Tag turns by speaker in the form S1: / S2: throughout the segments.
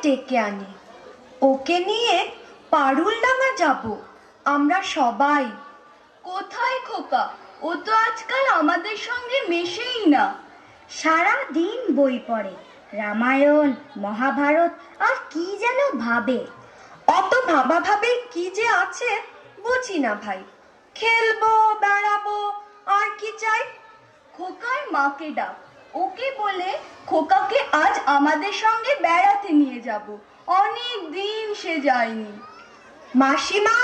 S1: ডেকে আনি। ওকে নিয়ে পারুলডাঙ্গা যাব আমরা সবাই।
S2: কোথায় খোকা? ও তো আজকাল আমাদের সঙ্গে মেশেই না।
S3: সারা দিন বই পড়ে, রামায়ণ মহাভারত আর কি যেন ভাবে।
S1: অত ভাবা ভাবে কি যে আছে বুঝি না ভাই। খেলবো, বেড়াবো, আর কি চাই?
S2: খোকার মাকে ডাক, ওকে বলে খোকাকে আজ আমাদের সঙ্গে বেড়াতে নিয়ে যাব। অনেক দিন সে যায়নি।
S1: মাসিমা,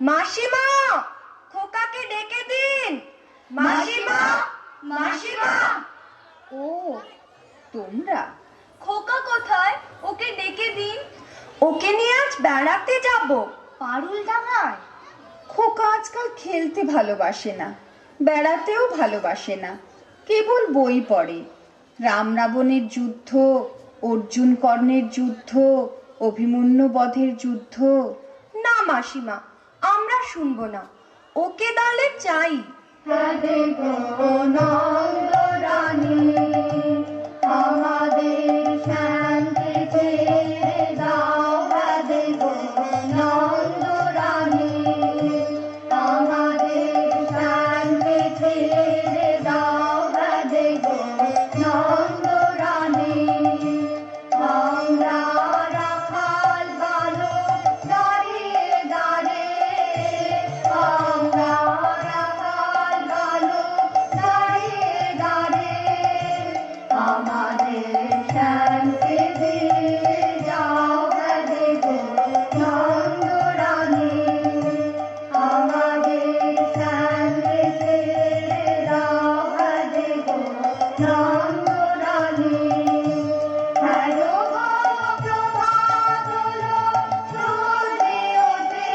S1: মাসিমা, খোকাকে ডেকে দিন।
S2: মাসিমা, মাসিমা।
S1: ও তোমরা?
S2: খোকা কোথায়? ওকে ডেকে দিন।
S1: ওকে নিয়ে আজ বেড়াতে যাব
S3: পারুলডাঙ্গায়।
S4: খোকা আজকাল খেলতে ভালোবাসে না, বেড়াতেও ভালোবাসে না, কেবল বই পড়ে। রাম রাবণের যুদ্ধ, অর্জুন কর্ণের যুদ্ধ, অভিমন্যু বধের যুদ্ধ।
S1: না মাসিমা, আমরা শুনবো না। ওকে তাহলে চাই।
S2: আমাদের শান্তি ছেড়ে দাও, রাধে গো নন্দরানী। আমাদের শান্তি ছেড়ে দাও, রাধে গো নন্দরানী। আমরা রাখাল বালক দাঁড়িয়ে দাঁড়িয়ে, আমরা রাখাল বালক দাঁড়িয়ে দাঁড়িয়ে, আমাদের শান্তি দিয়ে যাও, রাধে গো নন্দরানী। আমাদের শান্তি ছেড়ে দাও, রাধে গো নন্দরানী। হ্যালো গো প্রভাত হলো, সূর্যে ওঠে,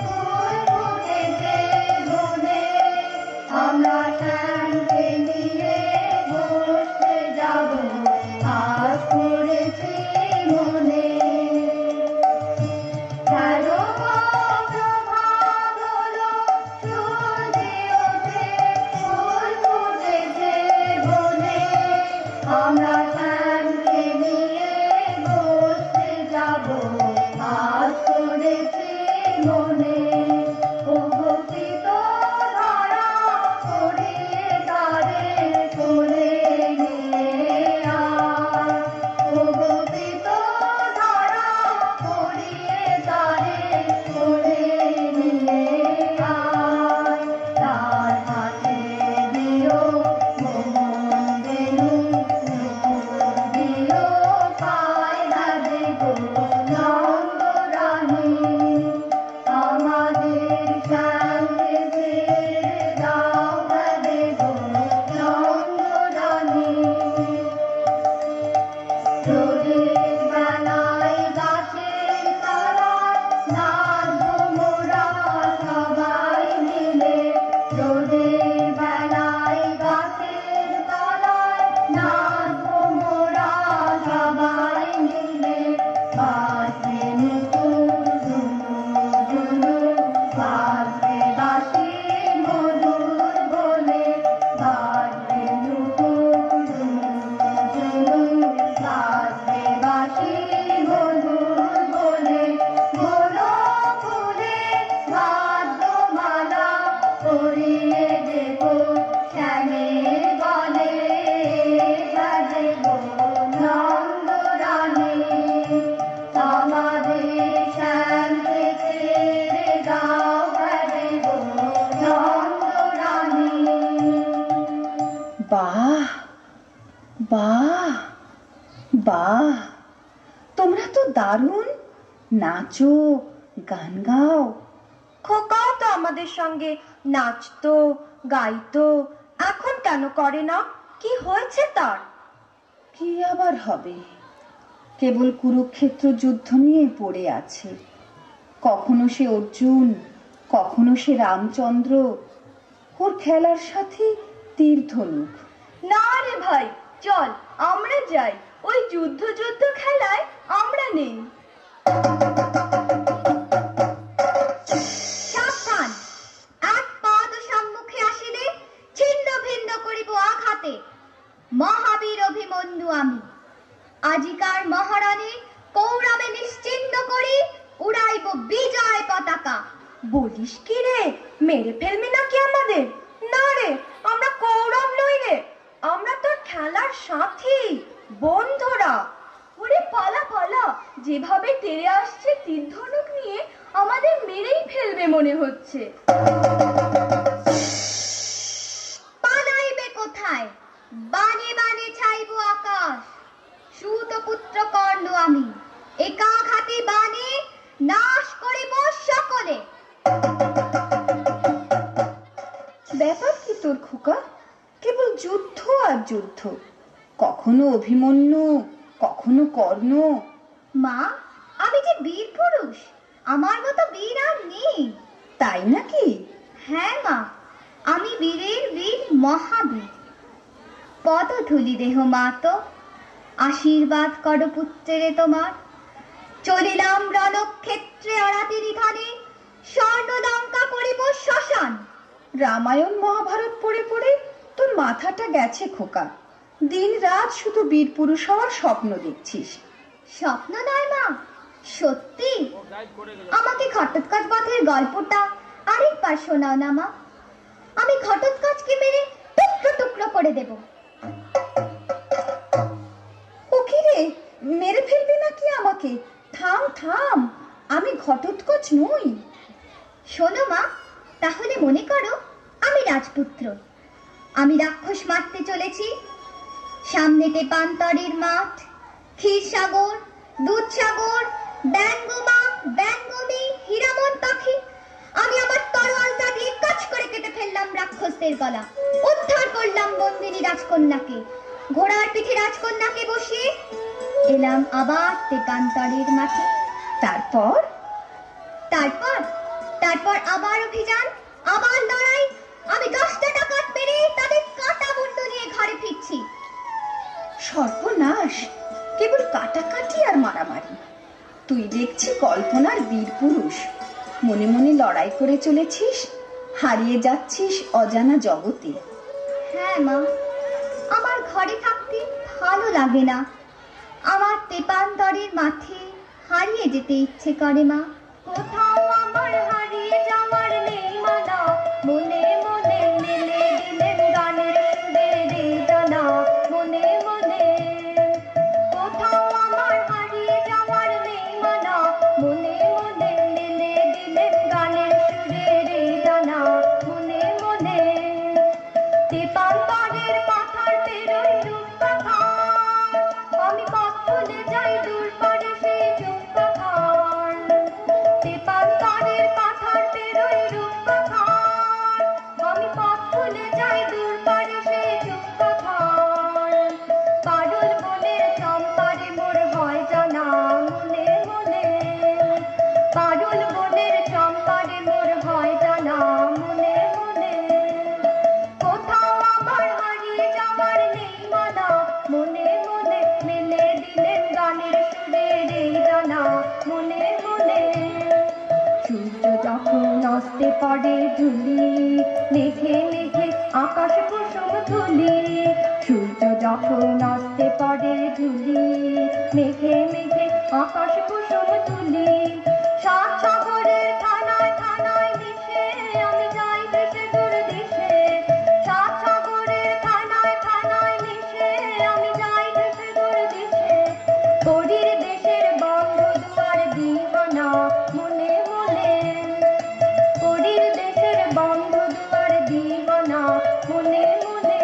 S2: ফুল ফুটেছে বনে। আমরা শান্তি নিয়ে বসতে যাব, আজ করেছি মনে। হ্যালো গো প্রভাত হলো, সূর্যে ওঠে, ফুল ফুটেছে বনে। আমরা শান্তি নিয়ে বসতে যাব, আজ করেছি মনে। ও ভক্তিত ধারা ছড়িয়ে তারে কোলে নিয়ে আয়। ও ভক্তিত ধারা ছড়িয়ে তারে কোলে নিয়ে আয়। তার হাতে দিও মোহন বেনু, নূপুর দিও পায়, রাধে গো নন্দরানী। আমাদের শান্তি ছেড়ে দাও, রাধে গো নন্দরানী। রোদের বেলায় গাছের তলায় নাচবো মোরা সবাই মিলে। রোদের বেলায় গাছের তলায় নাচবো মোরা সবাই মিলে। বাজবে মুকুর ঝুনু ঝুনু, বাজবে বাঁশি মধুর বলে। বাজবে মুকুর ঝুনু ঝুনু, বাজবে বাঁশি মধুর বলে। বলো ফুলে ভাদ্যমালা পরিয়ে দেব শ্যামের গলে, রাধে গো নন্দরানী। আমাদের শান্তি ছেড়ে দাও, রাধে গো নন্দরানী।
S4: বাহ বাহ বাহ, তোমরা তো দারুণ নাচো, গান গাও।
S1: খোকাও তো আমাদের সঙ্গে নাচতো, গাইতো। এখন কেন করে না? কি হয়েছে তার?
S4: কি আবার হবে, কেবল কুরুক্ষেত্র যুদ্ধ নিয়ে পড়ে আছে। কখনো সে অর্জুন, কখনো সে রামচন্দ্র। ওর খেলার সাথে তীর ধনুক।
S2: না রে ভাই, চল আমরা যাই। ওই যুদ্ধ যুদ্ধ খেলায় আমরা নেই।
S3: সাবধান, এক পাদ সম্মুখে আসিলে ছিন্ন ভিন্ন করিব আঘাতে। মহাবীর অভিমন্যু আমি, আজিকার মহারানী
S1: বলিস কি রে, মেরে ফেলবি নাকি আমাদের? না রে, আমরা কৌরব নই রে, আমরা তোর খেলার সাথী, বন্ধুরা।
S2: ওরে পালা পালা, যেভাবে তেড়ে আসছে তীর ধনুক নিয়ে আমাদের মেরেই ফেলবে মনে হচ্ছে।
S3: পালাইবে কোথায়? বানে বানে ছাইব আকাশ, সুত পুত্র কর্ণ আমি, একা ঘাতি বানে নাশ করিব সকলে।
S4: ব্যাপার কি তোর খোকা? কেবল যুদ্ধ আর যুদ্ধ, কখনো অভিমন্যু, কখনো কর্ণ।
S3: মা, আমি যে বীর পুরুষ, আমার মতো বীর আর নেই।
S4: তাই নাকি?
S3: হ্যাঁ মা, আমি বীরের বীর, মহাবীর। পদধূলি দেহ মা তো, আশীর্বাদ কর পুত্রেরে তোমার। চলিলাম রণক্ষেত্রে অরাতি নিধানে, স্বর্ণ লঙ্কা করিব শ্মশান।
S4: রামায়ণ মহাভারত পড়ে পড়ে তোর মাথাটা গেছে খোকা। দিন রাত শুধু বীর পুরুষ হওয়ার স্বপ্ন দেখছিস।
S3: স্বপ্ন নয় মা, সত্যি। আমাকে ঘটোৎকচ বধের গল্পটা আরেকবার শোনাও না মা, আমি ঘটোৎকচকে মেরে টুকরো টুকরো করে দেব।
S4: ও কি রে, মেরে ফেলবি নাকি আমাকে? থাম থাম, আমি ঘটোৎকচ নই।
S3: শোনো মা, তাহলে মনে করো আমি রাজপুত্র, আমি রাক্ষস মারতে চলেছি। সামনেতে পান্তরের মাঠ, ক্ষীরসাগর, দুধসাগর, ব্যঙ্গমা, ব্যঙ্গমী, হীরামন পাখি। আমি আমার তরোয়ালটা দিয়ে কাজ করে কেটে ফেললাম রাক্ষসদের গলা, উদ্ধার করলাম বন্দিনী রাজকন্যাকে, ঘোড়ার পিঠে রাজকন্যাকে বসিয়ে এলাম আবার তেপান্তরের মাঠে।
S4: তারপর
S3: তারপর তারপর আবার অভিযান, আবার লড়াই। আমি 10টা ডাকাত মেরে তাদের কাটা মুন্ড নিয়ে ঘরে ফিরছি।
S4: সর্বনাশ, কেবল কাটাকাটি আর মারামারি। তুই দেখছি কল্পনার বীর পুরুষ, মনে মনে লড়াই করে চলেছিস, হারিয়ে যাচ্ছিস অজানা জগতে।
S3: হ্যাঁ মা, আমার ঘরে থাকতে ভালো লাগে না, আমার তেপান্তরের মাঠে হারিয়ে যেতে ইচ্ছে করে মা। কোথাও আমার হারিয়ে যাওয়ার নেই মানা, মনে মনে মেলে দিলেন গানের সুরে রে জানা, মনে মনে। কোথাও আমার হারিয়ে যাওয়ার নেই মানা, মনে মনে মেলে দিলেন গানের সুরে রে জানা, মনে মনে। তেপান্তরের পাথার পেরোই রূপ পাথার, আমি পথ ভুলে যাই দূর পারে সেই চুপ পাথার। তেপান্তরের পাথার পেরোই রূপ পাথার, আমি পথ ভুলে যাই দূর পারে সেই চুপ পাথার। পারুল বনের চম্পারে মোর হয় জানা, মনে মনে। পারুল বনের চম্পারে মোর হয় জানা, মনে মনে। কোথাও আমার হারিয়ে যাওয়ার নেই মানা, মনে মনে মেলে দিলেন গানের সুরে রে জানা, মনে মনে। সূর্য যখন অস্তে পড়ে ঢুলি, মেঘে মেঘে আকাশ কুসুম তুলি। সূর্য যখন অস্তে পড়ে ঢুলি, মেঘে মেঘে আকাশ কুসুম তুলি। সাত সাগরের থানায় থানায় মিশে আমি যাই দেশে দূর দেশে। সাত সাগরের থানায় থানায় মিশে আমি যাই দেশে দূর দেশে। পরীর দেশের বন্ধ দুয়ার দিহানা, মনে মনে। পরীর দেশের বন্ধ দুয়ার দিহানা, মনে মনে।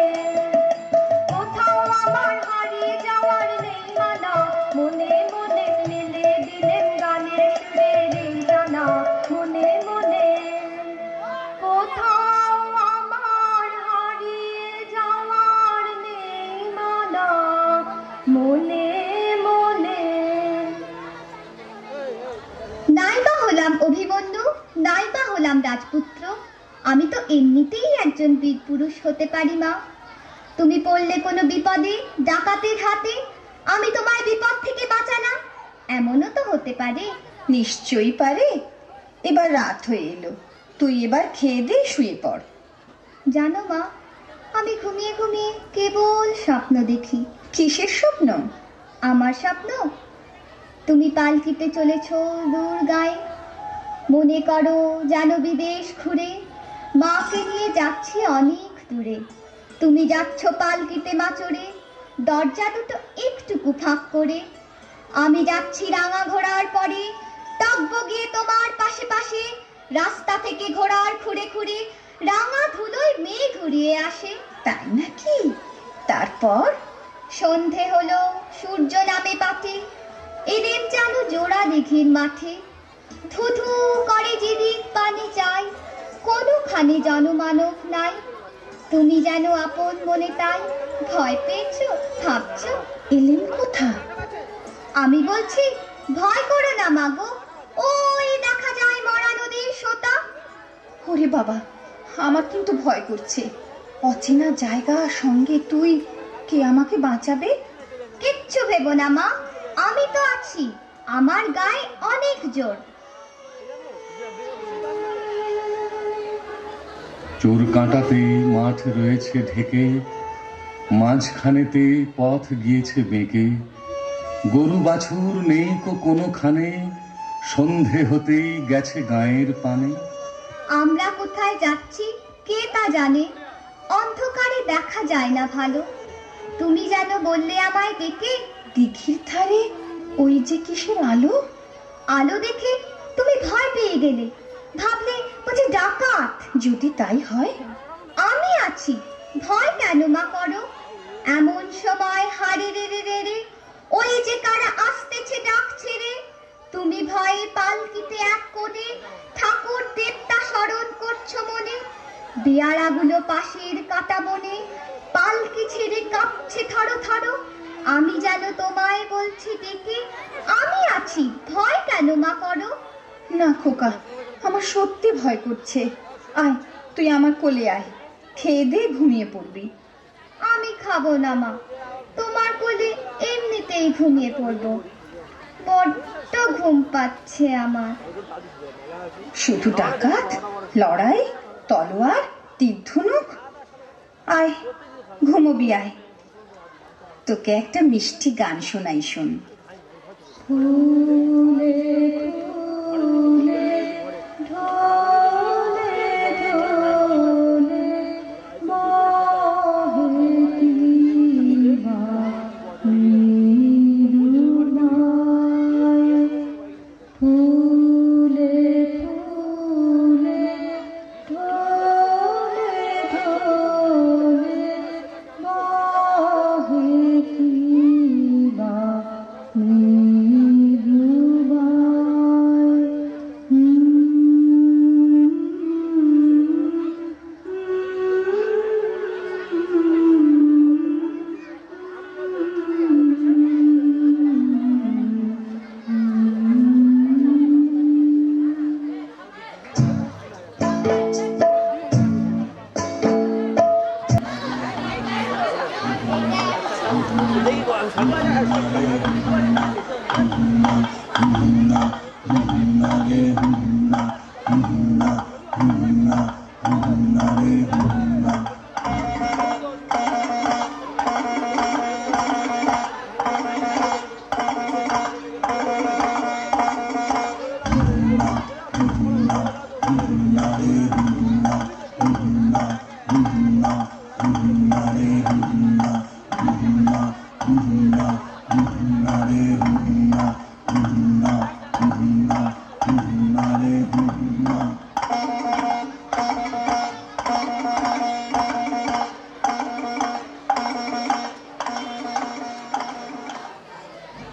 S3: কোথাও আমার হারিয়ে যাওয়ার নেই মানা, মনে মনে মেলে দিলেন গানের সুরে রে জানা, মনে মনে। কোথাও আমার হারিয়ে যাওয়ার নেই মানা, মনে মনে। নাইবা হলাম অভিমন্যু, নাইবা হলাম রাজপুত্র, আমি তো এমনিতেই একজন বীর পুরুষ হতে পারি মা। তুমি পড়লে কোনো বিপদে, ডাকাতের হাতে, আমি তোমায় বিপদ থেকে বাঁচানা, এমনও তো হতে পারে।
S4: নিশ্চয়ই পারে। এবার রাত হয়ে এলো, তুই এবার খেয়ে দে, শুয়ে পড়।
S3: জানো মা, আমি ঘুমিয়ে ঘুমিয়ে কেবল স্বপ্ন দেখি।
S4: কিসের স্বপ্ন?
S3: আমার স্বপ্ন, তুমি পালকিতে চলেছ দূর গায়ে, মনে করো যেন বিদেশ ঘুরে মাকে নিয়ে যাচ্ছি অনেক দূরে। তুমি যাচ্ছ পালকিতে মাচড়ে, দরজা দুটো একটুকু ফাঁক করে। আমি যাচ্ছি রাঙা ঘোড়ার পরে, টগবগিয়ে তোমার পাশে পাশে। রাস্তা থেকে ঘোড়ার খুঁড়ে খুঁড়ে রাঙা ধুলোয় মেয়ে ঘুরিয়ে আসে।
S4: তাই নাকি? তারপর?
S3: সন্ধে হলো, সূর্য নামে পাটে, এদের যেন জোড়া দিঘির মাঠে। ধু ধু করে যেদিক পানি চাই, কোনোখানে জনমানব নাই। তুমি যেন আপন মনে তাই, ভয় পেয়েছো ভাবছো
S4: এলেন কোথা?
S3: আমি বলছি ভয় করো না মাগো, ওই দেখা যায় মরা নদীর সোতা।
S4: ওরে বাবা, আমার কিন্তু ভয় করছে। অচেনা জায়গা, সঙ্গে তুই, কে আমাকে বাঁচাবে?
S3: কিচ্ছু ভেবো না মা, আমি তো আছি, আমার গায়ে অনেক জোর।
S5: চোর কাঁটাতে মাঠ রয়েছে ঢেকে, মাঝখানেতে পথ গিয়েছে বেঁকে। গরু বাছুর নেই কোনোখানে, সন্ধে হতেই গেছে গায়ের পানে।
S3: আমরা কোথায় যাচ্ছি কে তা জানে, অন্ধকারে দেখা যায় না ভালো। তুমি যেন বললে আমায় ডেকে,
S4: দিঘির ধারে ওই যে কিসের আলো?
S3: আলো দেখে তুমি ভয় পেয়ে গেলে, ভাবলে বুঝি ডাকাত।
S4: যদি তাই হয়?
S3: আমি আছি, ভয় কেন মা করো? এমন সময় হারে রে রে রে রে, ওই যে কারা আসতেছে ডাক ছেড়ে। তুমি ভয়ে পালকিতে এক কোণে ঠাকুর দেবতা স্মরণ করছো মনে। বেয়ারাগুলো পাশের কাটা বনে, পালকি ছেড়ে কাঁপছে থরো থরো। আমি যেন তোমায় বলছি ডেকে, আমি আছি, ভয় কেন মা করো?
S4: না খোকা, আমার সত্যি ভয় করছে। আয়, তুই আমার কোলে আয়, খেয়ে দে ঘুমিয়ে পড়বি।
S3: আমি খাবো না মা, তোমার কোলে এমনিতেই ঘুমিয়ে পড়বো। বড্ড ঘুম পাচ্ছে আমার।
S4: শুধু ডাকাত, লড়াই, তলোয়ার, তীর ধনুক? আয়, ঘুমোবি আয়। তোকে একটা মিষ্টি গান শোনাই, শোন।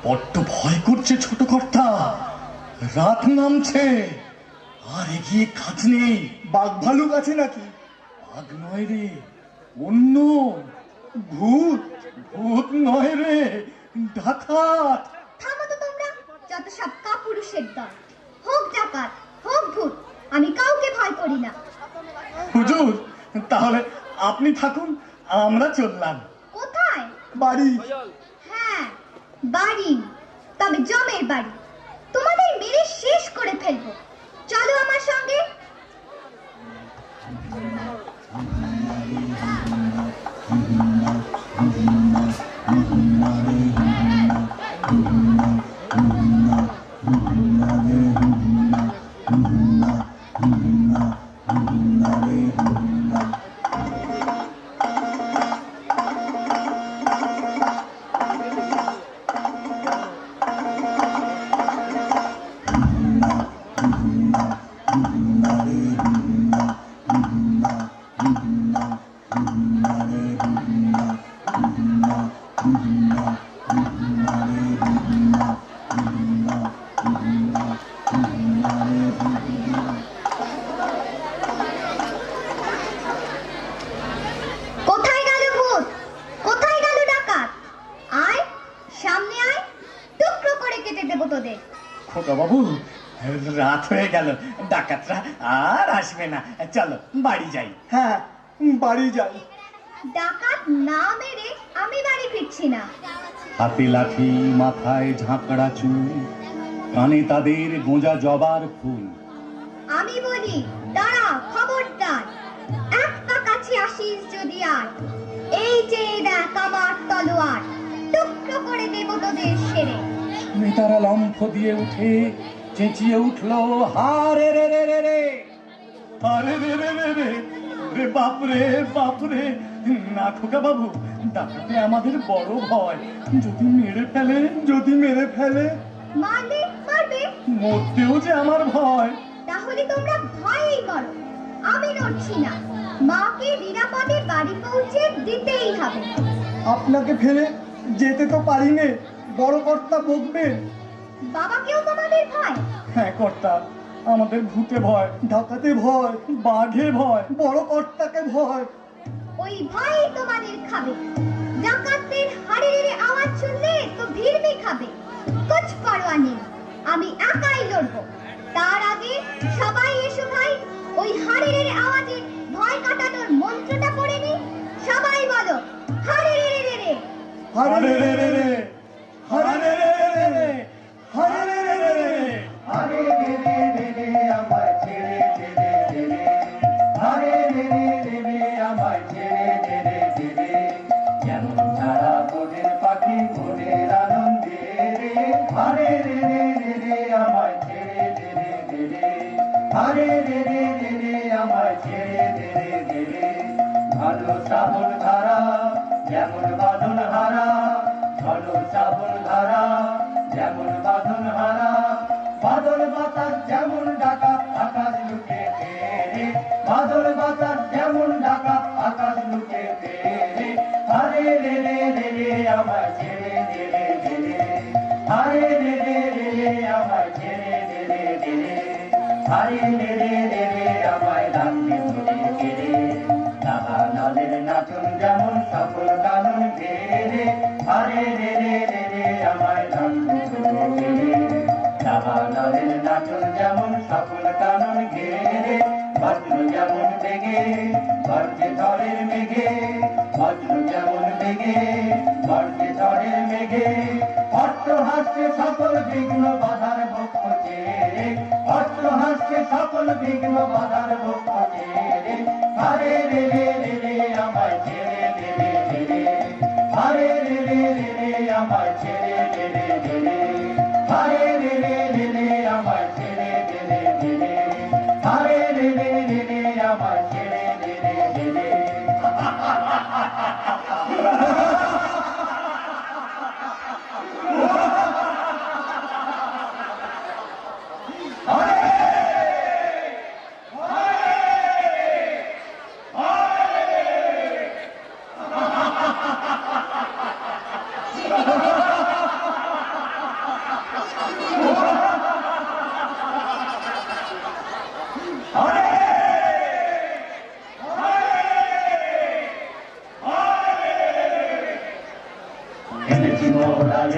S5: বড্ড ভয় করছে ছোট কর্তা, রাত নামছে, আর এগিয়ে কাজ নেই।
S6: বাঘ ভালুক আছে নাকি?
S5: বাঘ নয় রে, অন্য
S6: ভূত?
S5: ভূত নয় রে, ডাকাত।
S3: থামো তো তোমরা, যত সব কাপুরুষের দল। হোক ডাকাত, হোক ভূত, আমি কাউকে ভয় করি না।
S5: হুজুর, তাহলে আপনি থাকুন, আমরা চললাম।
S3: কোথায়?
S6: বাড়ি।
S3: হ্যাঁ, বাড়ি, তবে জমের বাড়ি। তোমাদের মেরে শেষ করে ফেলবো। চলো আমার সঙ্গে।
S5: Mm-hmm.
S3: কোথায় গেল ভূত? কোথায় গেল ডাকাত? আয়, সামনে আয়, টুকরো করে কেটে দেবো তোদের।
S5: খোকা বাবু, রাত হয়ে গেল, ডাকাতরা আর আসবে না, চলো বাড়ি যাই।
S6: হ্যাঁ, বাড়ি যাই।
S3: ডাকাত না মেরে আমি বাড়ি ফিরছি না।
S5: হাতে লাঠি, মাথায় ঝাঁকড়া চুল, কানে তাদের গোঁজা জবার ফুল।
S3: আমি বলি দাঁড়া, খবরদার, একটা কাছে আসিস যদি আর, এই যে দেখ আমার তলোয়ার, টুকরো করে দেবো তোদের সেরে।
S5: নেতারা লম্ফ দিয়ে উঠে চেঁচিয়ে উঠলো, হারে রে রে রে রে, আরে রে রে রে রে, রে বাপরে বাপরে। না খোকা বাবু, ডাকাতে আমাদের বড় ভয়, যদি মেরে ফেলে, যদি মেরে ফেলে।
S3: মারবে মারবে,
S5: মরতেও যে আমার ভয়।
S3: তাহলে তোমরা ভয়ই করো, আমি নড়ছি না। মাকে নিরাপদে বাড়ি পৌঁছে দিতেই হবে।
S6: আপনাকে ফেলে যেতে তো পারি নে, বড় কর্তা বকবেন।
S3: বাবাকেও তোমাদের ভয়?
S5: হ্যাঁ কর্তা, আমাদের ভূতে ভয়,
S6: ডাকাতে ভয়,
S5: বাঘে ভয়,
S6: বড় কর্তাকে ভয়।
S3: ওই ভয়ই তোমাদের খাবে। ডাকাতদের হাড়ের আওয়াজ শুনলে তো ভিড়বে খাবে। কুছ পরোয়া নেই, আমি একাই লড়বো। তার আগে সবাই এসো ভাই, ওই হাড়ের আওয়াজে ভয় কাটানোর মন্ত্রটা পড়ে নি। সবাই বলো, হাড়ে রে রে রে।
S5: হারে রে রে রে, হারে রে রে রে, হারে রে রে রে,
S7: হারে রে রে রে রে আমায় ছেড়ে দে রে দে রে, হারে রে রে রে রে আমায় ছেড়ে দে রে দে রে, যেমন ছাড়া বনের পাখি বনের আনন্দে রে, হারে রে রে রে রে আমায় ছেড়ে দে রে দে রে, হারে রে রে রে রে আমায় ছেড়ে দে রে দে রে, ভালো শ্রাবণ ধারা যেমন বাঁধন হারা, ভালো শ্রাবণ ধারা যেমন বাঁধন হারা, বাদল বাতাস যেমন ডাকা আকাশ লুকে রে, বাদল বাতাস যেমন ডাকা আকাশ লুকে রে, হারে রে রে রে রে আমায় ছেড়ে দে রে দে রে, হারে রে রে রে রে আমায় ছেড়ে দে রে দে রে, হারে রে রে রে রে আমায় রাখতে ধরে কেড়ে, দাদা নলের নাচন যেমন সফল কানন ঘেরে, হারে রে রে রে রে আমায় রাখতে ধরে কেড়ে, দাদা নলের নাচন যেমন সফল কানন ঘেরে, বজ্র যেমন বেগে বর্ষে ঝড়ের মেঘে, বজ্র যেমন বেগে বর্ষে ঝড়ের মেঘে, অট্ট হাস্যে সকল বিঘ্ন বাধার বক্ষ ছেড়ে, অট্ট হাস্যে সকল বিঘ্ন বাধার বক্ষ ছেড়ে, হারে রে রে রে রে আমায় ছেড়ে দে রে দে রে, হারে রে রে রে রে আমায় ছেড়ে দে রে দে রে, হারে রে রে রে রে আমায় ছেড়ে দে রে দে রে, হারে রে রে রে রে আমায় ছেড়ে দে রে দে রে।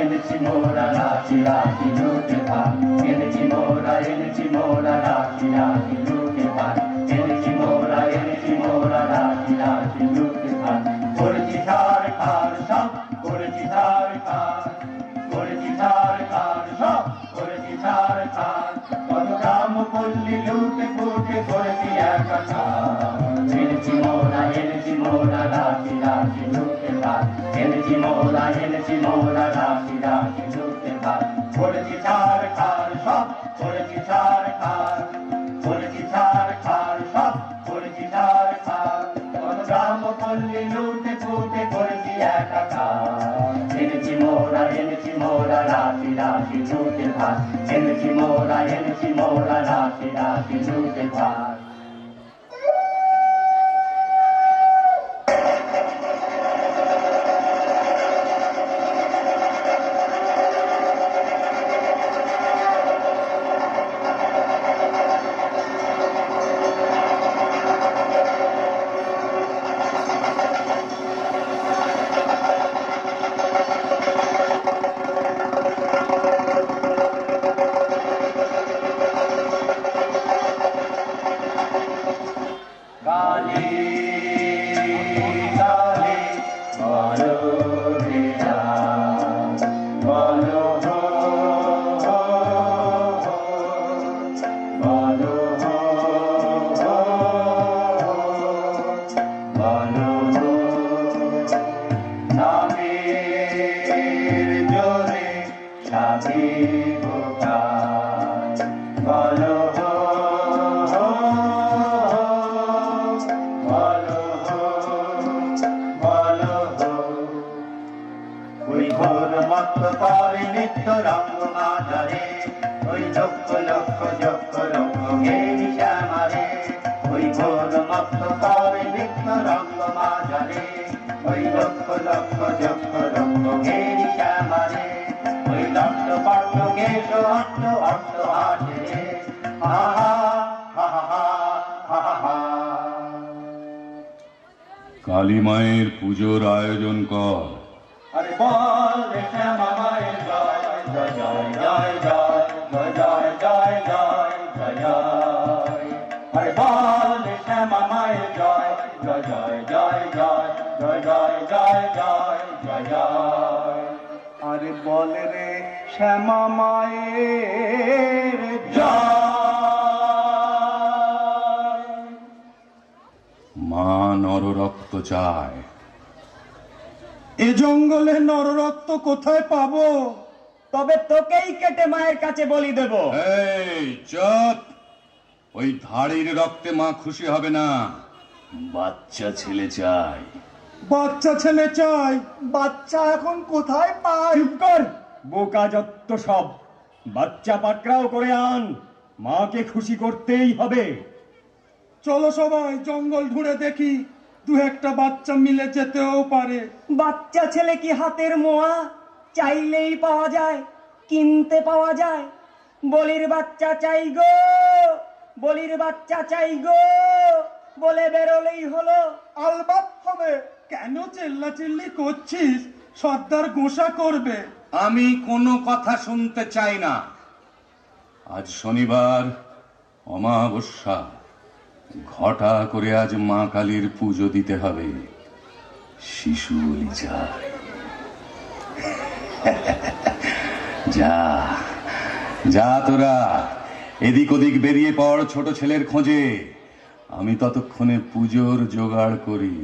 S7: এনেছি মোরা রাখি রাখি লুটে পান, এনেছি মোরা রাখি রাখি লুটে পান, এনেছি মোরা রাখি রাখি লুটে পান, করেছি ধার খার সব, করেছি ধার খার, করেছি ধার খার সব, করেছি ধার খার, কত গ্রাম পল্লী লুটে ফুটে করেছি একাকার, এনেছি মোরা রাখি রাখি লুটে পান, এনেছি মোরা রাখি রাখি লুটে পান, করেছি ধার খার সব, করেছি ধার খার, করেছি ধার খার সব, করেছি ধার খার, কত গ্রাম পল্লী লুটে ফুটে করেছি একাকার, এনেছি মোরা রাখি রাখি লুটে পান। ভাত এনেছি মোরা রাশি রাশি দুধের ভাত কালী কালী বলো রে রাম, বলো হো হো হো, বলো হো হো হো, বলো হো। নামের জোরে সাধিব কাজ, বলো হো হো হো, বলো হো বলো হো। ওই ঘোর মত করে নিত্য রঙ্গ মাঝারে, ওই লক্ষ লক্ষ যক্ষ লক্ষ গেরি শ্যামারে। ওই ঘোর মত করে নিত্য রঙ্গ মাঝারে, ওই লক্ষ লক্ষ যক্ষ লক্ষ গেরি শ্যামারে। ওই লক্ষ পট্ট কেশ অট্ট অট্ট হাসে রে, হা হা হা হা হা হা।
S8: কালী মায়ের পুজোর আয়োজন কর।
S7: আরে বল রে শ্যামা মায়ের জয় জয় জয় জয় জয় জয় জয় জয় জয় জয়। আরে বল রে শ্যামা মায়ের জয় জয় জয় জয় জয় জয় জয় জয় জয় জয় জয়।
S6: আরে বল রে শ্যামা মায়ের
S7: জয়।
S8: মা নররক্ত চায়।
S6: এ জঙ্গলে নররক্ত কোথায় পাবো?
S5: তবে তোকেই কেটে মায়ের কাছে বলি দেব।
S8: এই চুপ! ওই ধাড়ির রক্তে মা খুশি হবে না। বাচ্চা ছেলে চাই।
S6: বাচ্চা ছেলে চাই। বাচ্চা এখন কোথায় পাই?
S5: চুপ কর, বোকা যত সব। বাচ্চা পাকড়াও করে আন, মাকে খুশি করতেই হবে।
S6: চলো সবাই জঙ্গল ঘুরে দেখি, দু একটা বাচ্চা মিলে যেতেও পারে।
S5: বাচ্চা ছেলে কি হাতের মোয়া? চাইলেই পাওয়া যায়, কিনতে পাওয়া যায়। বলির বাচ্চা চাই গো, বলির বাচ্চা চাই গো বলে বেরোলেই হলো।
S6: আলবাত হবে। কেন চিল্লাচিল্লি করছিস? সর্দার গোসা করবে।
S8: আমি কোনো কথা শুনতে চাই না। আজ শনিবার, অমাবস্যা। ঘটা করে আজ মা কালীর পুজো দিতে হবে। শিশু বলি চাই। যা যা তোরা এদিক ওদিক বেরিয়ে পড় ছোট ছেলের খোঁজে। আমি ততক্ষণে পুজোর জোগাড় করি।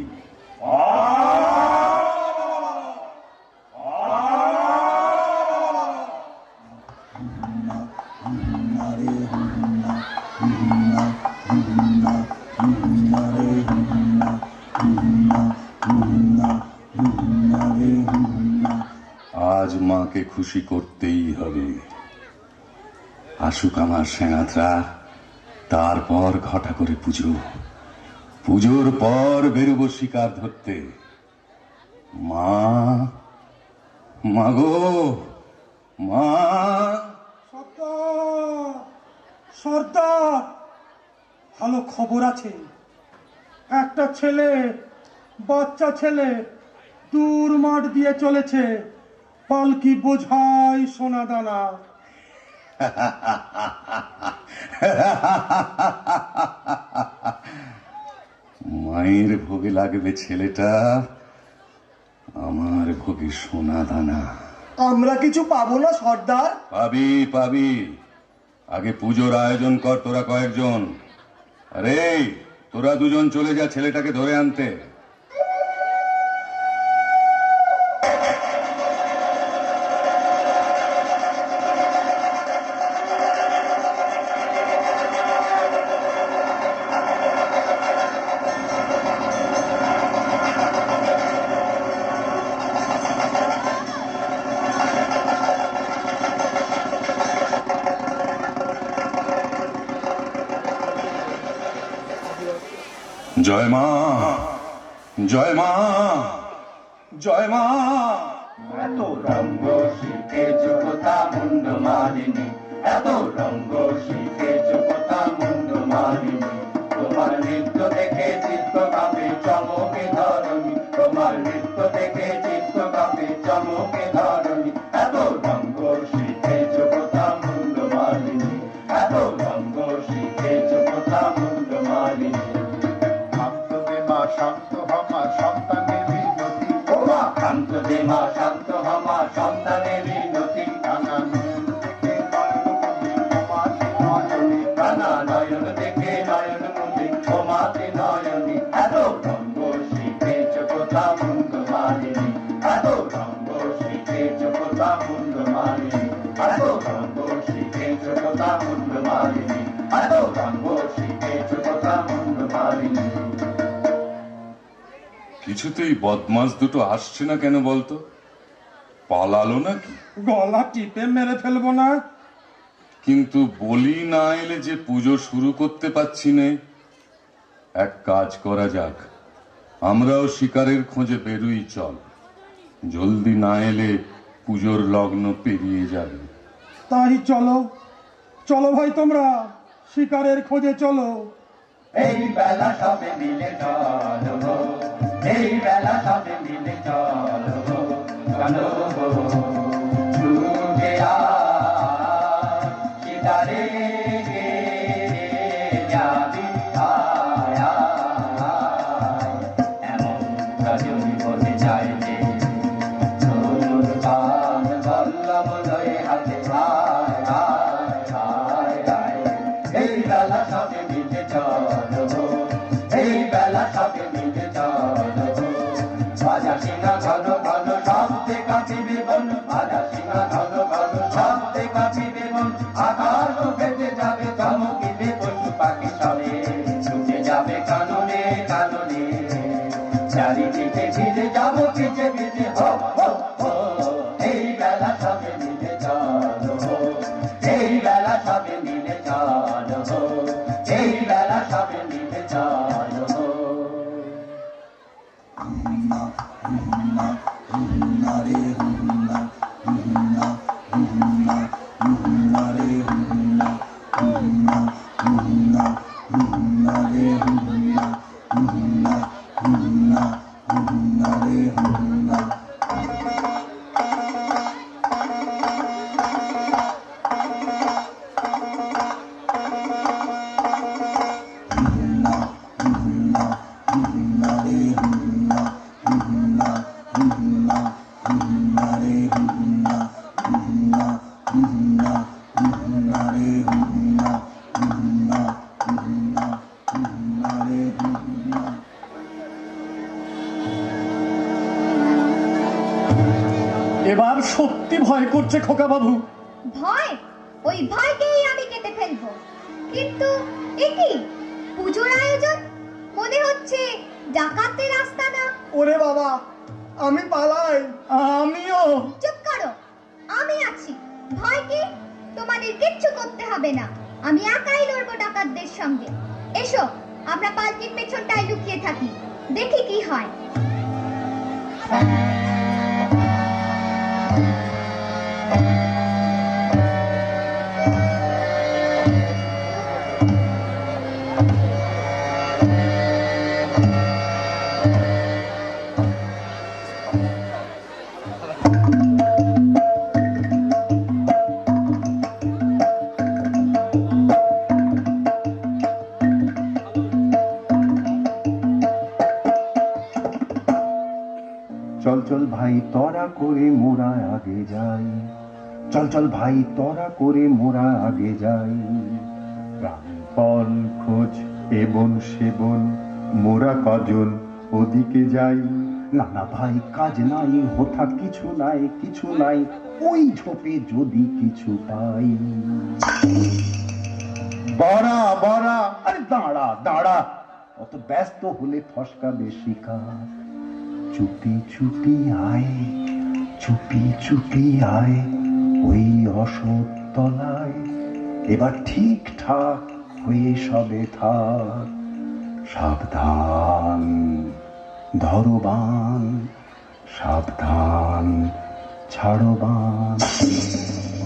S8: আজ মাকে খুশি করতেই হবে। আসুক আমার সেনাতরা, তারপর ঘটা করে পুজো। পুজোর পর বেরোবো শিকার ধরতে। মা, মাগো মা।
S6: সর্দার, সর্দার, ভালো খবর আছে। একটা ছেলে, বাচ্চা ছেলে দূর মাঠ দিয়ে চলেছে, পালকি বোঝাই সোনা দানা।
S8: মায়ের ভোগে লাগবে ছেলেটা, আমার ভোগে সোনা দানা।
S6: আমরা কিছু পাবো না সর্দার?
S8: পাবি পাবি। আগে পুজোর আয়োজন কর তোরা কয়েকজন। আরে তোরা দুজন চলে যা ছেলেটাকে ধরে আনতে। জয় মা, জয় মা, জয় মা।
S7: এত রঙ্গ শিখে যোগতা মুন্ড মালিনী, এত রঙ্গ শিখে যোগতা মুন্ড মালিনী। তোমার নৃত্য দেখে চিত্ত কাঁপে চমকে ধরণী, তোমার নৃত্য দেখে চিত্ত কাঁপে চমকে ধরণী। এত রঙ্গ শিখে যোগতা মুন্ড মালিনী, এত রঙ্গ শিখে যোগতা মুন্ড মালিনী। শান্ত দে মা শান্ত হমা সন্তানের বিনতি, ও মা শান্ত দে মা শান্ত হমা সন্তানের বিনতি। কানা নয়ন দেখে নয়ন মুদি ক্ষমাতে নয়নী। এত রঙ্গ শিখে যোগতা মুন্ড মালিনী, এত রঙ্গ শিখে যোগতা মুন্ড মালিনী, এত রঙ্গ শিখে যোগতা মুন্ড মালিনী, এত রঙ্গ শিখে যোগতা মুন্ড মালিনী।
S8: কিছুতেই বদমাস দুটো আসছে না কেন বলতো? পালালো নাকি?
S6: গলা টিপে মেরে ফেলবো না?
S8: কিন্তু বলি না এলে যে পুজো শুরু করতে পারছি না। এক কাজ করা যাক, আমরাও শিকারের খোঁজে বেরুই চল। জলদি না এলে পুজোর লগ্ন পেরিয়ে যাবে।
S6: তাই চলো, চলো ভাই তোমরা শিকারের খোঁজে চলো।
S7: এই বেলা সবে মিলে চলো, এই বেলা সবে মিলে চলো, চলো ছুটে আয় শিকারে যাবি আয় আয়। এমন রজনী বসে যায় যে ধনুর বাণ বল্লম লয়ে হাতে আয় আয় আয় আয়। এই বেলা সবে মিলে চলো, এই বেলা সবে মিলে চলো। বাজা সিংহা ঘন ঘন শব্দে কাঁপিবে বন, বাজা সিংহা ঘন ঘন শব্দে কাঁপিবে বন। আকাশ ফেটে যাবে চমকিবে পশু পাখি সবে, ছুটে যাবে কাননে কাননে। চারিদিকে ভিজে যাবো ভিজে ভিজে হো হো হো। এই বেলা সবে মিলে চলো, এই বেলা সবে মিলে চলো, এই বেলা সবে মিলে চলো।
S5: এবার সত্যি ভয় করছে খোকা বাবু।
S3: ভয়? ওই ভয়কেই আমি কেটে ফেলবো। কিন্তু একি পুজোর আয়োজন, মনে হচ্ছে ডাকাতের রাস্তা না।
S6: ওরে বাবা, আমি পালাই। আমিও।
S3: চুপ করো, আমি আছি। ভয় কি? তোমাদের কিচ্ছু করতে হবে না, আমি একাই লড়বো ডাকাতদের সঙ্গে। এসো, আমরা পালকির পেছনটায় লুকিয়ে থাকি, দেখি কি হয়।
S7: চল চল ভাই তোরা করে মোরা আগে যাই, চল চল ভাই তোরা করে মোরা আগে যাই। প্রাণপণ খোঁজ এবন সেবন মোরা কজন ওদিকে যাই। না না ভাই কাজ নাই, হোথা কিছু নাই, কিছু নাই, ওই ঝোপে যদি কিছু পাই। বড়া বড়া, আরে দাঁড়া দাঁড়া, অত ব্যস্ত হলে ফসকাবে শিকার। চুপি চুপি আয়, চুপি চুপি আয় ওই অশোক তলায়। এবার ঠিকঠাক হয়ে সবে থাক,
S8: সাবধান, ধরো বান, সাবধান, ছাড়ো বান।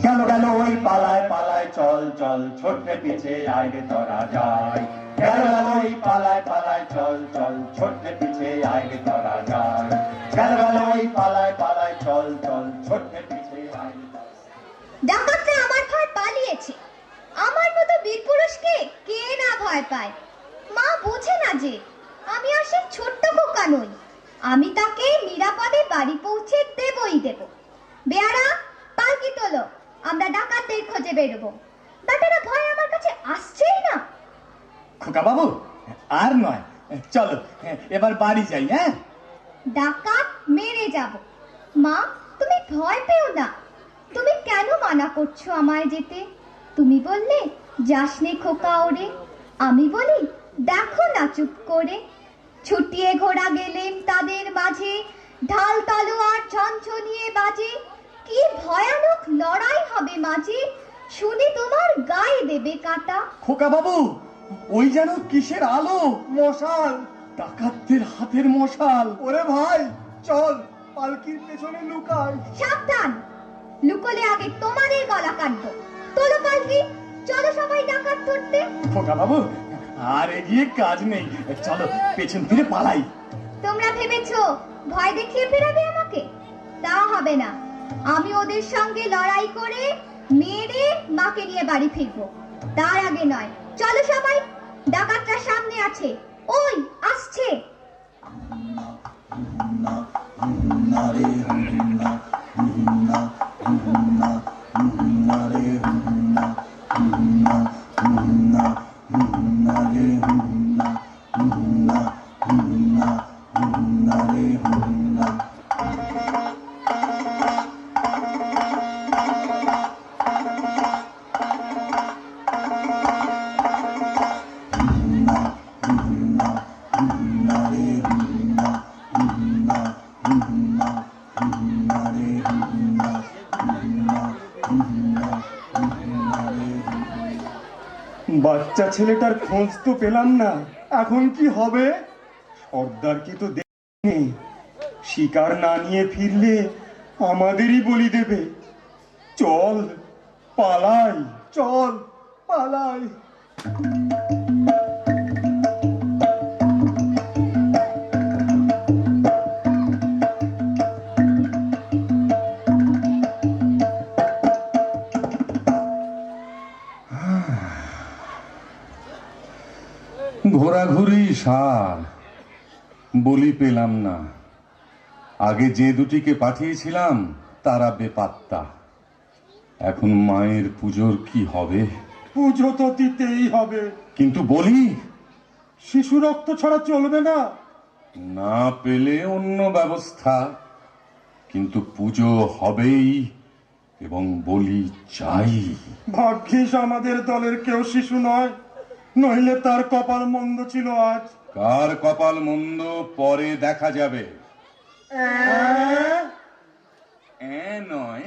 S7: গেল গেল ওই পালায় পালায় চল চল, ছোট্টে পিছে আইরে তোরা যাই। গেল গেল ওই পালায় পালায় চল চল, ছোট্টে পিছে আইরে তোরা যাই। গেল গেল ওই পালায় পালায় চল চল, ছোট্টে পিছে আইরে তোরা যাই।
S3: ডাকাতরা আমার ভয় পালিয়েছে। আমার মতো বীর পুরুষকে কে না ভয় পায়? মা বোঝে না যে আমি আর সে ছোট্ট খোকা নই। আমি তাকে নিরাপদে বাড়ি পৌঁছে দেবই দেব। বেয়ারা, পালকি তোলো, আমরা ডাকাতদের খোঁজে বেরোবো। বেটারা ভয় আমার কাছে আসছেই না।
S5: খোকা বাবু, আর নয়, চলো এবার বাড়ি যাই। হ্যাঁ,
S3: ডাকাত মেরে যাব। মা, তুমি ভয় পেও না। তুমি কেন মানা করছো আমায় যেতে? তুমি বললে যাসনে খোকা ওরে। আমি বলি দেখো না চুপ করে। ছুটিয়ে ঘোড়া গেলেম তাদের মাঝে, ঢাল তলোয়ার ঝনঝনিয়ে বাজে। কি ভয়ানক লড়াই হবে মাঝে, শুনে তোমার গায়ে দেবে কাটা।
S5: খোকা বাবু, ওই যেন কিসের আলো, মশাল, ডাকাতদের হাতের মশাল। ওরে ভাই, চল পালকির পেছনে লুকাই।
S3: সাবধান, লুকোলে আগে তোমাদের গলা কাটবো। তোলো পালকি, চলো সবাই ডাকাত ধরতে।
S5: খোকা বাবু, আর এগিয়ে কাজ নেই, চলো পেছন ফিরে পালাই।
S3: তোমরা ভেবেছো ভয় দেখিয়ে ফেরাবে আমাকে? তা হবে না। আমি ওদের সঙ্গে লড়াই করে মেরে মাকে নিয়ে বাড়ি ফিরবো। তার আগে নয়। চলো সবাই, ডাকাতরা সামনে আছে, ওই আসছে।
S6: বাচ্চা ছেলেটার খোঁজ তো পেলাম না, এখন কি হবে? সর্দার কি তো দেখে, শিকার না নিয়ে ফিরলে আমাদেরই বলি দেবে। চল পালাই, চল পালাই।
S8: ঘোরাঘুরি সার, বলি পেলাম না। আগে যে দুটিকে পাঠিয়েছিলাম তারা বেপাত্তা। এখন মায়ের পুজোর কি হবে?
S6: পুজো তো দিতেই হবে,
S8: কিন্তু বলি
S6: শিশু রক্ত ছাড়া চলবে না।
S8: না পেলে অন্য ব্যবস্থা, কিন্তু পুজো হবেই এবং বলি চাই।
S6: ভাগ্যিস আমাদের দলের কেউ শিশু নয়, নইলে তার কপাল মন্দ ছিল আজ।
S8: কার কপাল মন্দ পরে দেখা যাবে। নয়,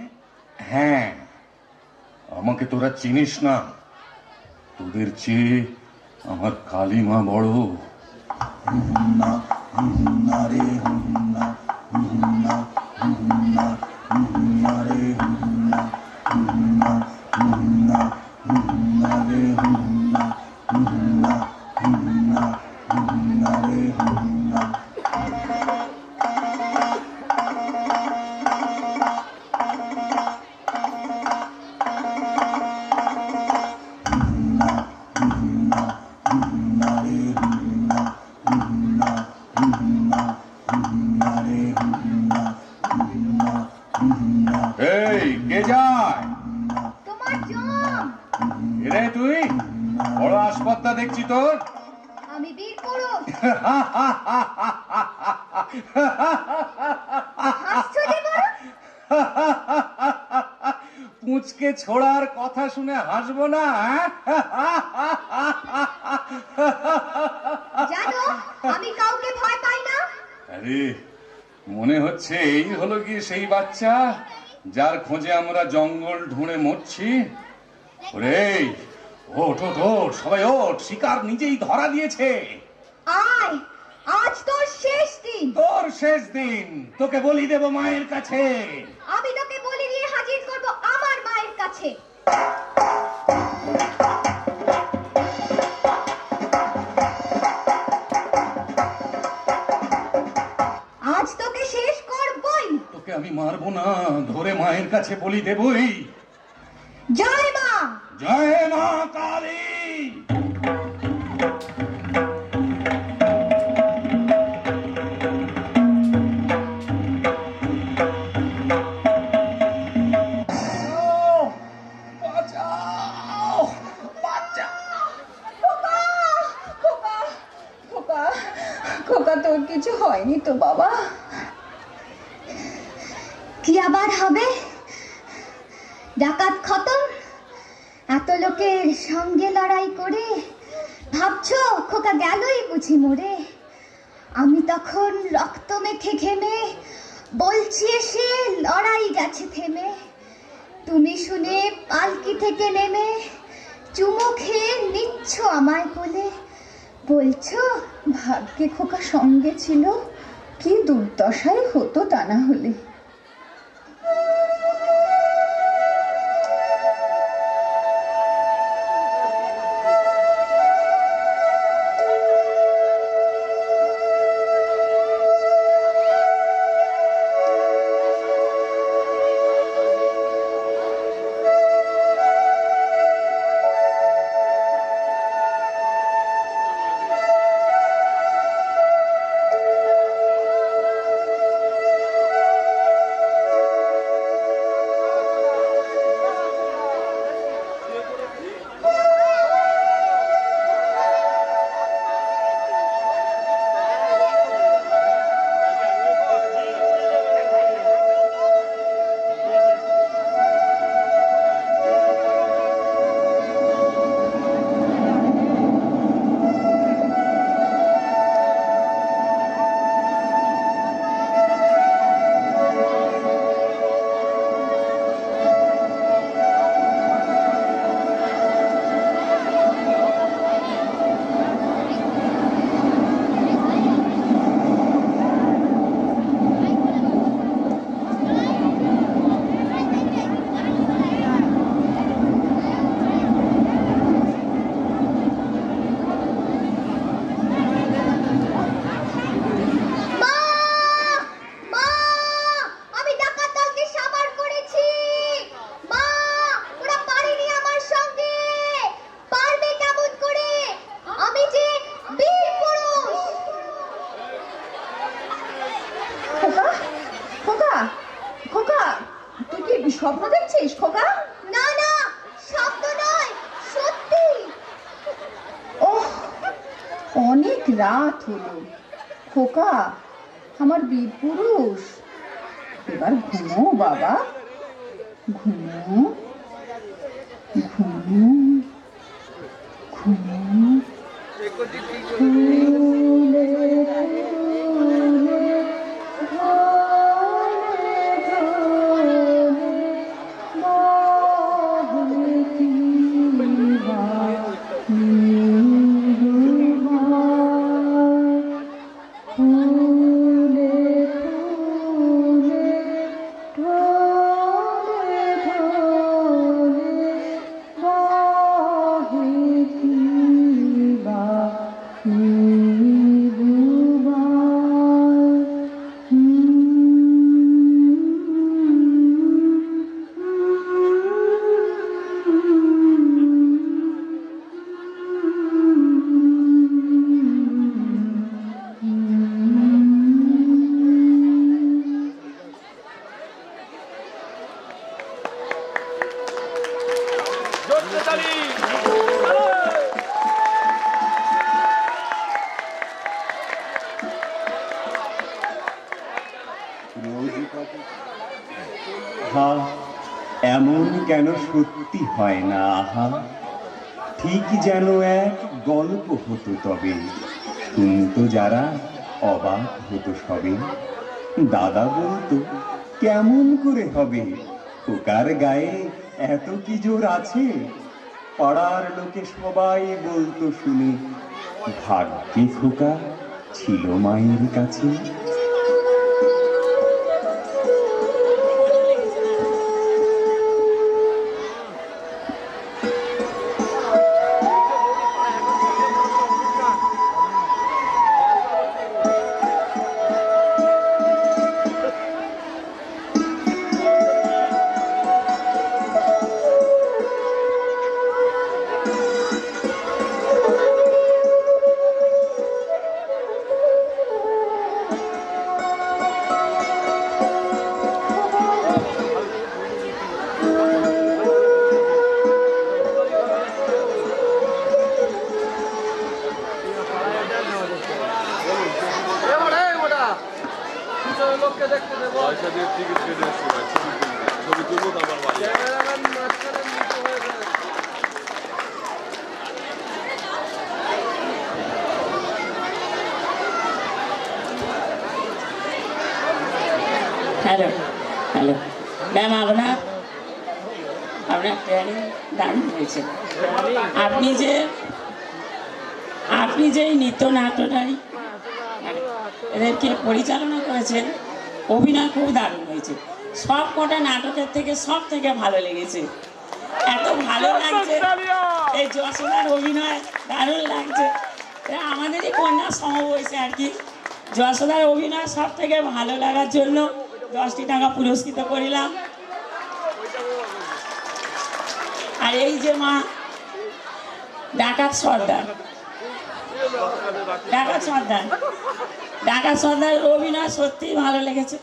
S8: হ্যাঁ। আমাকে তোরা চিনিস না, তোদের চেয়ে আমার কালিমা বড়। এই কে যায়?
S3: তোমার জম।
S8: এরে তুই বড় আসপত্তা দেখছি তোর।
S3: আমি বীর পুরুষ। হাসছো যে বড়?
S8: পুঁচকে ছোড়ার কথা শুনে হাসবো না?
S3: জানো আমি কাউকে ভয় পাই না।
S8: আরে মনে হচ্ছে এই হলো কি সেই বাচ্চা যার খোঁজে আমরা জঙ্গল ঢুঁড়ে মরছি। ওরে ওঠ ওঠ ওঠ, সবাই ওঠ, শিকার নিজেই ধরা দিয়েছে।
S2: আয়, আজ তোর শেষ দিন।
S8: তোর শেষ দিন, তোকে বলি দেব মায়ের কাছে।
S2: আমি তোকে বলি দিয়ে হাজির করব আমার মায়ের কাছে। আজ তোকে শেষ করবই।
S8: তোকে আমি মারবো না, ধরে মায়ের কাছে বলি দেবই।
S2: জয় মা।
S8: জয় মা কালী।
S4: খোকা তোর কিছু হয়নি তো বাবা?
S2: কি আবার হবে? ডাকাত খতম। এত লোকের সঙ্গে লড়াই করে ভাবছো খোকা গেলই বুঝি মরে? আমি তখন রক্ত মেখে ঘেমে বলছি এসে লড়াই গেছে থেমে। তুমি শুনে পালকি থেকে নেমে চুমো খেয়ে নিচ্ছ আমায় কোলে। বলছো
S4: ভাগ্যে খোকা সঙ্গে ছিল, কি দুর্দশাই হতো তা না হলে। স্বপ্ন দেখছিস খোকা?
S2: না না, স্বপ্ন নয়, সত্যি।
S4: ওহ, অনেক রাত হলো খোকা, আমার বীর পুরুষ। এবার ঘুমো বাবা, ঘুমো ঘুমো ঘুমো।
S6: এমন কেন সত্যি হয় না আহা, ঠিক যেন এক গল্প হতো তবে, শুনতো যারা অবাক হতো সবে। দাদা বলতো কেমন করে হবে, খোকার গায়ে এত কি জোর আছে। পাড়ার লোকে সবাই বলতো শুনে, ভাগ্যে খোকা ছিল মায়ের কাছে।
S9: হ্যালো হ্যালো ম্যাম, আপনার ট্রেনিং দারুণ হয়েছে। আপনি যে এই নৃত্যনাট্যটাই এদেরকে পরিচালনা করেছেন, অভিনয় খুব দারুণ হয়েছে। সব কটা নাটকের থেকে সব থেকে ভালো লেগেছে। এত ভালো লাগছে, এই যশোদার অভিনয় দারুণ লাগছে। আমাদেরই কন্যা সমবয়সী আর কি। যশোদার অভিনয় সব থেকে ভালো লাগার জন্য 10টি টাকা পুরস্কৃত করিলাম। আর এই যে মা ডাকাত সর্দার অভিনয় সত্যিই ভালো লেগেছে,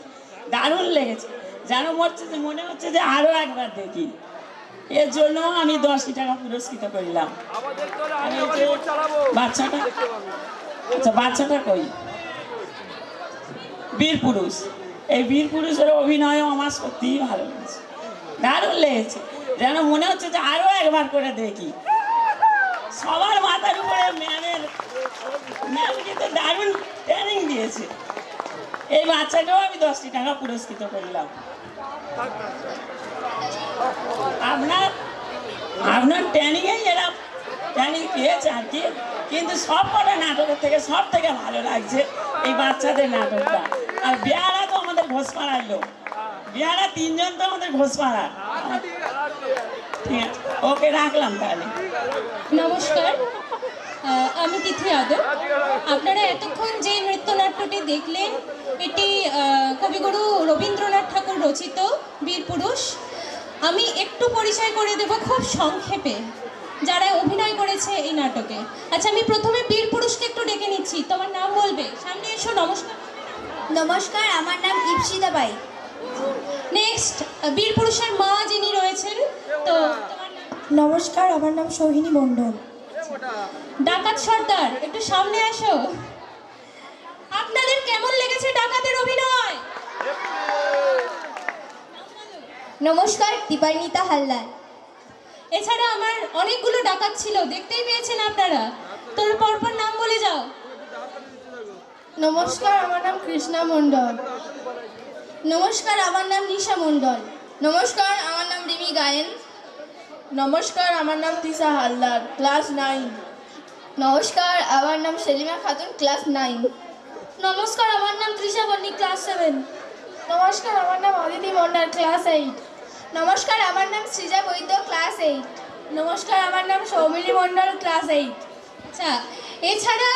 S9: দারুণ লেগেছে। যেন মনে হচ্ছে যে আরো একবার দেখি। এর জন্য আমি 10টি টাকা পুরস্কৃত করিলাম। বাচ্চাটা কই? বীর পুরুষ, এই বীর পুরুষের অভিনয়ও আমার সত্যিই ভালো লেগেছে, দারুণ লেগেছে। যেন মনে হচ্ছে যে আরো একবার করে দেখি। সবার মাথার উপরে ম্যাম কিন্তু দারুণ ট্রেনিং দিয়েছে। এই বাচ্চাটাও আমি 10টি টাকা পুরস্কৃত করলাম। আপনার ট্রেনিংয়েই এরা ট্রেনিং পেয়েছে আর কি। কিন্তু সব কটা নাটকের থেকে সব থেকে ভালো লাগছে এই বাচ্চাদের নাটকটা। আর বিহারা তো আমাদের ঘোষপাড়ার লোক, বিহারা 3 জন তো আমাদের ঘোষপাড়ার। ঠিক আছে, ওকে রাখলাম তাহলে।
S3: নমস্কার, আমি তিথি আদর। আপনারা এতক্ষণ যে নৃত্যনাট্যটি দেখলেন, এটি কবিগুরু রবীন্দ্রনাথ ঠাকুর রচিত বীরপুরুষ। আমি একটু পরিচয় করে দেব খুব সংক্ষেপে যারা অভিনয় করেছে এই নাটকে। আচ্ছা, আমি প্রথমে বীরপুরুষকে একটু ডেকে নিচ্ছি। তোমার নাম বলবে, সামনে এসো। নমস্কার।
S1: নমস্কার, আমার নাম ইপসিতা বাই।
S3: নেক্সট, বীরপুরুষের মা যিনি রয়েছেন, তো
S1: নমস্কার, আমার নাম সোহিনী মণ্ডল।
S3: ডাকাত সর্দার, একটু সামনে আসো। আপনাদের কেমন লেগেছে ডাকাতের অভিনয়?
S1: নমস্কার, দীপান্বিতা হালদার।
S3: এছাড়া আমার অনেকগুলো ডাকাত ছিল, দেখতেই পেয়েছেন আপনারা। তোর পরপর নাম বলে যাও।
S1: নমস্কার, আমার নাম কৃষ্ণা মণ্ডল। নমস্কার, আমার নাম নিশা মণ্ডল। নমস্কার, আমার নাম রিমি গায়েন। নমস্কার, আমার নাম তিশা হালদার, ক্লাস 9। নমস্কার, আমার নাম সেলিমা খাতুন, ক্লাস 9। নমস্কার, আমার নাম তৃষা বণিক, ক্লাস 7। নমস্কার, আমার নাম অদিতি মণ্ডল, ক্লাস 8। নমস্কার, আমার নাম সৃজা বৈদ্য, ক্লাস 8। নমস্কার, আমার নাম সৌমিলি মণ্ডল, ক্লাস 8।
S3: আচ্ছা, এছাড়া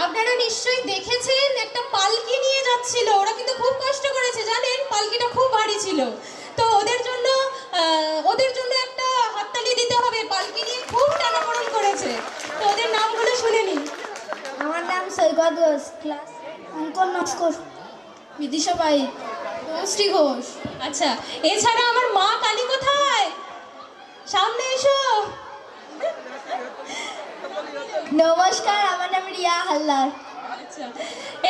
S3: আপনারা নিশ্চয়ই দেখেছেন একটা পালকি নিয়ে যাচ্ছিল। ওরা কিন্তু খুব কষ্ট করেছে, জানেন, পালকিটা খুব ভারী ছিল। তো ওদের জন্য একটা হাততালি দিতে হবে। পালকি নিয়ে খুব টানাপোড়েন করেছে। তো ওদের নামগুলো শুনে নিন।
S1: আমার নাম সৈকত ঘোষ, ক্লাস অঙ্কন নস্কর। বিদিশা পাই, তনুশ্রী ঘোষ।
S3: আচ্ছা, এছাড়া আমার মা কালী কোথায়? সামনে এসো।
S1: নমস্কার, আমার নাম রিয়া হালদার।
S3: আচ্ছা,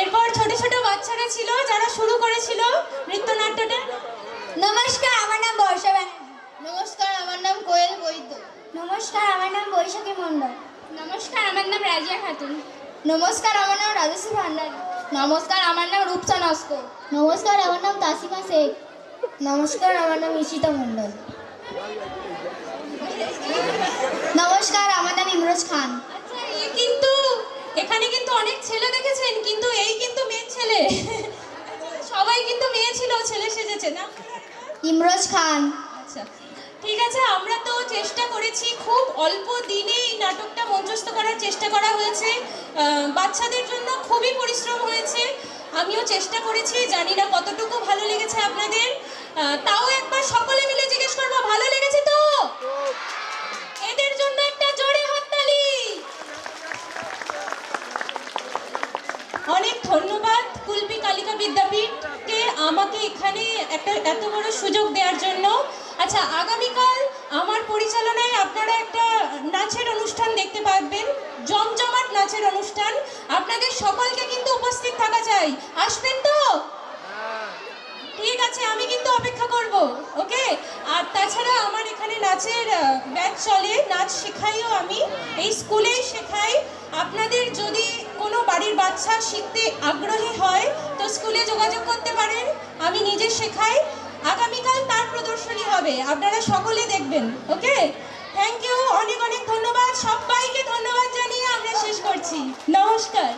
S3: এরপর ছোট ছোট বাচ্চারা ছিল যারা শুরু করেছিল নৃত্যনাট্যটা।
S1: নমস্কার, আমার নাম বর্ষা ব্যানার্জি। নমস্কার, আমার নাম কোয়েল বৈদ্য। নমস্কার, আমার নাম বৈশাখী মণ্ডল।
S3: নমস্কার, আমার নাম রাজিয়া খাতুন।
S1: নমস্কার, আমার নাম রাজশ্রী ভান্ডারী। নমস্কার, আমার নাম রূপসা নস্কর। নমস্কার, আমার নাম তাসিমা শেখ। নমস্কার, আমার নাম ঈশিতা মণ্ডল। নমস্কার, আমার নাম ইমরোজ খান।
S3: আচ্ছা, কিন্তু এখানে
S1: অনেক ছেলে দেখেছেন, কিন্তু এই কিন্তু মেয়ে ছেলে। সবাই কিন্তু মেয়ে ছিল, ছেলে সেজেছে না? ইমরোজ খান। আচ্ছা, ঠিক আছে। আমরা তো চেষ্টা করেছি, খুব অল্প দিনেই নাটকটা মঞ্চস্থ করার চেষ্টা করা হয়েছে। বাচ্চাদের জন্য খুবই পরিশ্রম হয়েছে, আমিও চেষ্টা করেছি। জানি না কতটুকু ভালো লেগেছে আপনাদের। তাও একবার সকলে মিলে জিজ্ঞেস করবো, ভালো লেগেছে তো? এদের জন্য একটা জোরে হাততালি। অনেক ধন্যবাদ কুলপি কালিকা বিদ্যাপীঠকে আমাকে এখানে একটা এত বড় সুযোগ দেওয়ার জন্য। আচ্ছা, আগামীকাল আমার পরিচালনায় আপনারা একটা নাচের অনুষ্ঠান দেখতে পাবেন, জমজমাট নাচের অনুষ্ঠান। আপনাদের সকলকে কিন্তু উপস্থিত থাকা চাই, আসবেন তো? ঠিক আছে, আমি কিন্তু অপেক্ষা করব। ওকে। আর তাছাড়া আমার এখানে নাচের ব্যাচ চলে, নাচ শেখাইও আমি, এই স্কুলেই শেখাই। আপনাদের যদি কোনো বাড়ির বাচ্চা শিখতে আগ্রহী হয় তো স্কুলে যোগাযোগ করতে পারেন, আমি নিজে শেখাই। আগামীকাল তার প্রদর্শনী হবে, আপনারা সকলে দেখবেন। ওকে, থ্যাংক ইউ, অনেক অনেক ধন্যবাদ। সবাইকে ধন্যবাদ জানিয়ে আমরা শেষ করছি। নমস্কার।